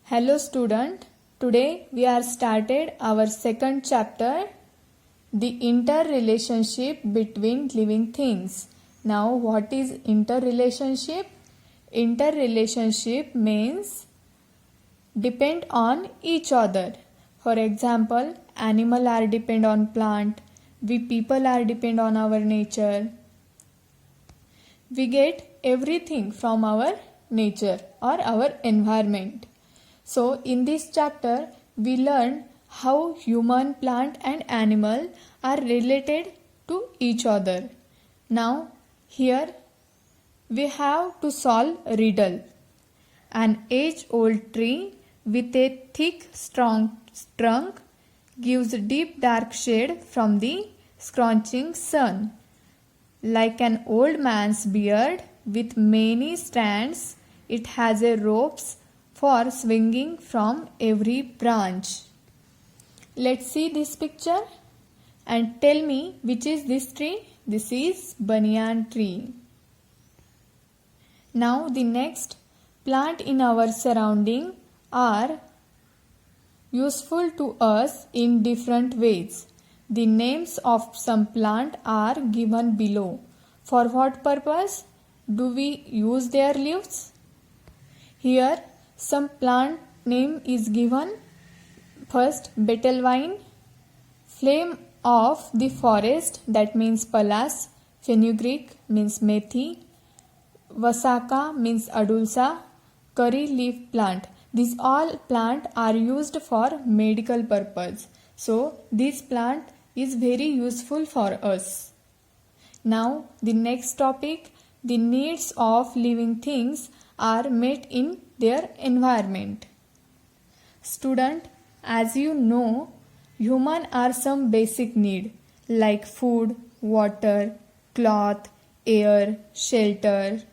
Hello student, today we are started our second chapter, the interrelationship between living things. Now what is interrelationship? Interrelationship means depend on each other. For example, animal are depend on plant, we people are depend on our nature. We get everything from our nature or our environment. So in this chapter we learn how human, plant and animal are related to each other. Now here we have to solve a riddle. An age-old tree with a thick strong trunk gives deep dark shade from the scorching sun. Like an old man's beard with many strands, it has a ropes for swinging from every branch. Let's see this picture and tell me which is this tree. This is banyan tree. Now the next plant in our surrounding are useful to us in different ways. The names of some plant are given below. For what purpose do we use their leaves? Here some plant name is given. First, betelvine, flame of the forest, that means palas, fenugreek means methi, vasaka means adulsa, curry leaf plant. These all plant are used for medical purpose. So this plant is very useful for us. Now the next topic, the needs of living things are met in their environment. Student, as you know, human are some basic need like food, water, cloth, air, shelter.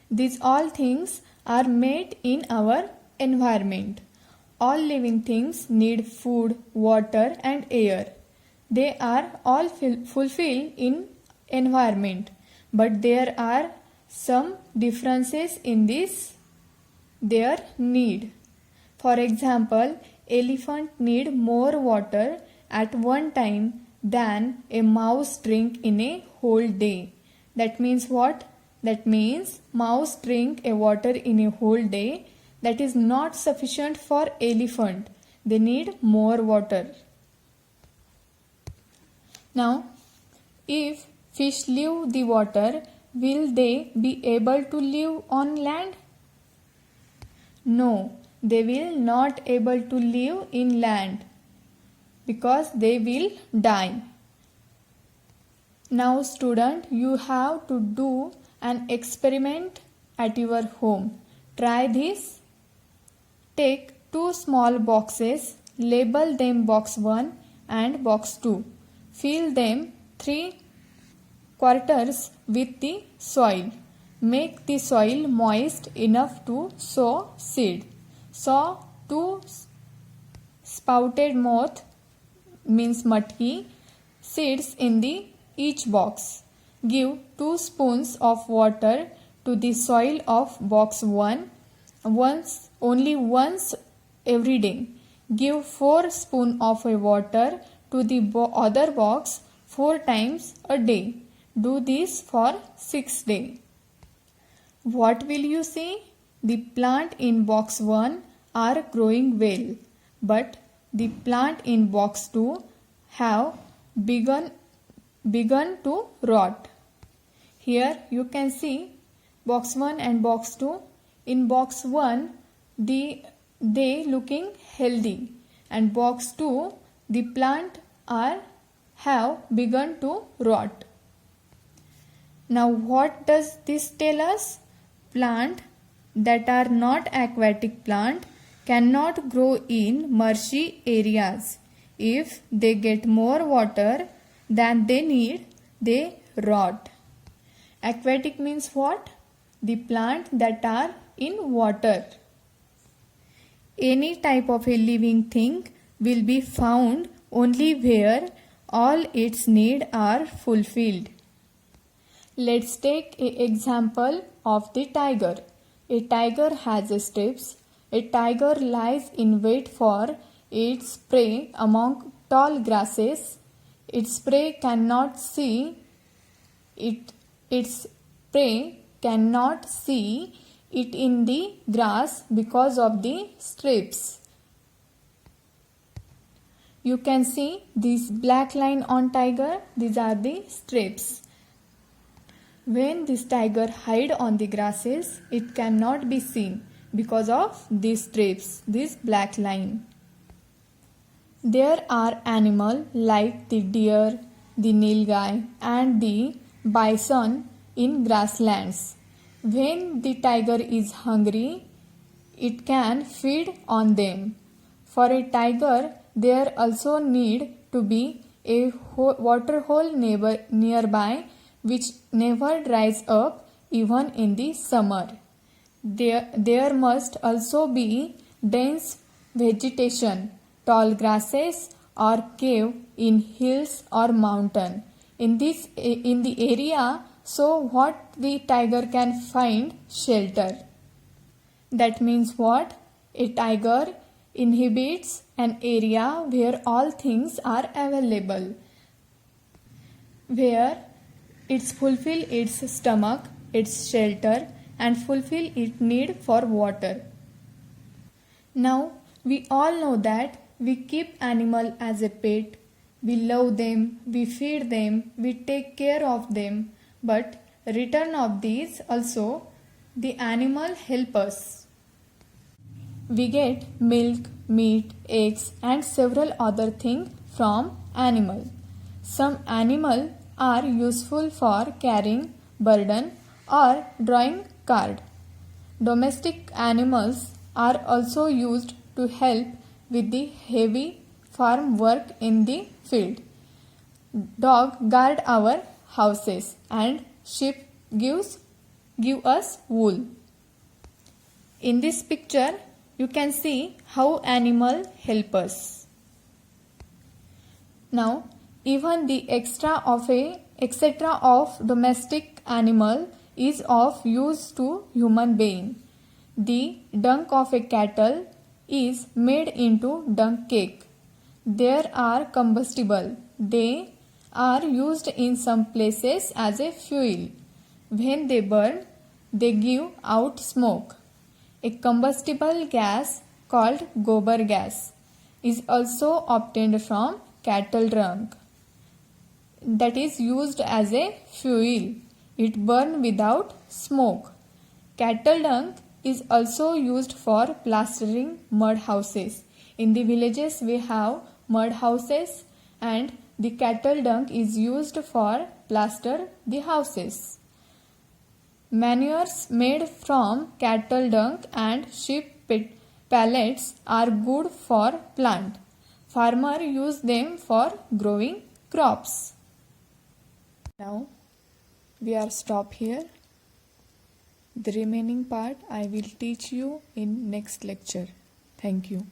These all things are met in our environment. All living things need food, water and air. They are all fulfilled in environment, but there are some differences in their need. For example, elephant need more water at one time than a mouse drink in a whole day. That means what? That means mouse drink a water in a whole day. That is not sufficient for elephant. They need more water. Now, if fish leave the water, will they be able to live on land? No, they will not able to live in land because they will die. Now student, you have to do an experiment at your home. Try this. Take two small boxes, label them box 1 and box 2. Fill them 3/4 with the soil. Make the soil moist enough to sow seed. Sow 2 spouted moth means matki seeds in the each box. Give 2 spoons of water to the soil of box 1 only once every day. Give 4 spoons of water to the other box 4 times a day. Do this for 6 days. What will you see? The plant in box 1 are growing well, but the plant in box 2 have begun to rot. Here you can see box 1 and box 2. In box 1 they looking healthy, and box 2 the plant have begun to rot. Now what does this tell us? Plant that are not aquatic plant cannot grow in marshy areas. If they get more water than they need, they rot. Aquatic means what? The plant that are in water. Any type of a living thing will be found only where all its needs are fulfilled. Let's take an example of the tiger. A tiger has strips A tiger lies in wait for its prey among tall grasses. Its prey cannot see its prey cannot see it in the grass because of the strips. You can see this black line on tiger. These are the strips. When this tiger hide on the grasses, it cannot be seen because of these strips, this black line. There are animals like the deer, the nilgai and the bison in grasslands. When the tiger is hungry, it can feed on them. For a tiger, there also need to be a water hole nearby which never dries up even in the summer. There must also be dense vegetation, tall grasses or cave in hills or mountain. In the area, so what the tiger can find shelter. That means what? A tiger inhabits an area where all things are available, where it's fulfill its stomach, its shelter and fulfill its need for water. Now we all know that we keep animal as a pet. We love them, we feed them, we take care of them, but return of these also the animal help us. We get milk, meat, eggs and several other things from animal. Some animal are useful for carrying burden or drawing cart. Domestic animals are also used to help with the heavy farm work in the field. Dog guard our houses and sheep give us wool. In this picture, you can see how animal help us. Now, even the etc. of domestic animal is of use to human being. The dung of a cattle is made into dung cake. They are combustible. They are used in some places as a fuel. When they burn, they give out smoke. A combustible gas called gobar gas is also obtained from cattle dung. That is used as a fuel. It burns without smoke. Cattle dung is also used for plastering mud houses. In the villages we have mud houses and the cattle dung is used for plaster the houses. Manures made from cattle dung and sheep pellets are good for plant. Farmers use them for growing crops. Now we are stop here. The remaining part I will teach you in next lecture. Thank you.